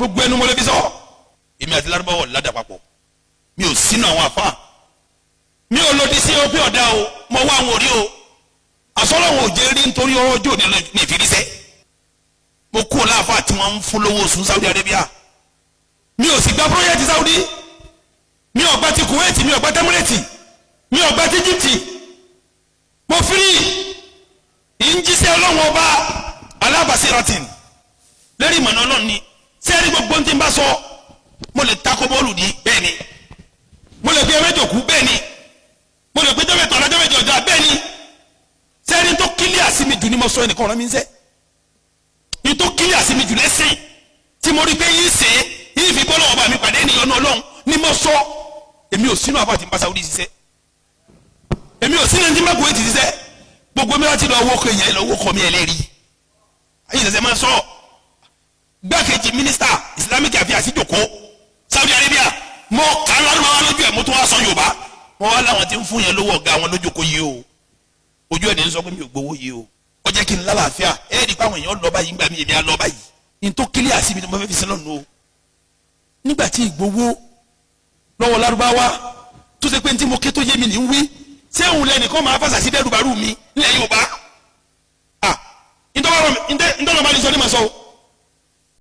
gbogbo ẹnu mo lè fi sọ èmi àti Lárúbáwá ládàá papọ̀ mi ò sínú àwọn àfa mi ò lòdì sí o bí ọ̀dà o mo wá àwọn orí o àsọlọ́wọ́ ò jẹ́ rí nítorí ọjọ́ ní ìfirisẹ́ mo kú ọ láàfáà tí wọ́n ń fún lówó oṣù Saudi Arabia mi ò sì gba project Saudi mi ò gba ti Kuwait mi ò gba Emirate mi ò gba ti Egypt mo free ìjíṣẹ́ ọlọ́wọ́ ọba alábàṣírọ̀tìn lérí ìmọ̀nà ọlọ́run ni sẹ́ẹ̀rí gbogbo tí ń bá sọ mo lè takò bọ́ọ̀lù ní bẹ́ẹ̀ ni mo lè gbé ẹmẹ́jọ kú bẹ́ẹ̀ ni mo lè gbé jọ́mẹ́tọ̀ ọ̀la jọ́mẹ́jọ ọjà bẹ́ẹ̀ ni sẹ́ẹ̀rí tó kílíà sí mi jù ni mo sọ ẹnìkan ọ̀rọ̀ mi ń sẹ́ ní tó kílíà sí mi jù lẹ́sìn tí mo rí pé yín ṣe yín fi bọ́ọ̀lù ọba mi pàdé ènìyàn náà ọlọ́run ni mo sọ èmi ò sínú àbá tí ń bá Saudi ṣiṣẹ́ èmi ò sínú ẹni tí ń bá Kuwait ṣiṣẹ́ gbogbo mi láti lọ owó kọ ìyẹn lọ owó kọ mi ẹlẹ́rìí ayé ìṣẹ̀ṣẹ̀ máa sọ gbákejì mínísítà Islamic affairs jòkó Saudi Arabia mọ kàrọ àwọn lójú ẹ̀ mo tún wá sọ Yorùbá wọn wá láwọn tí ń fún yẹn lówó ọ̀gá wọn lójókòó yìí o ojú ẹ̀ ní sọ pé mi ò gbowó yìí o ó jẹ́ kí n lálàáfíà ẹ̀ẹ́dì pàwọn èèyàn lọ báyìí ńgbà mi èmi á lọ báyìí ní tó kílíà sí mi ni mo fẹ́ fi sí lọ́nu o nígbà tí ìgbowó lọ́wọ́ Lárúbáwá tó ṣe pé ní tí mo ké tó yé mi ní ń wí ṣé òun lẹ́nìkan máa fàṣà sí dẹ́rùbárù mi nílẹ̀ Yorùbá ìtọ́lọ́mọ ní sọ ní ma sọ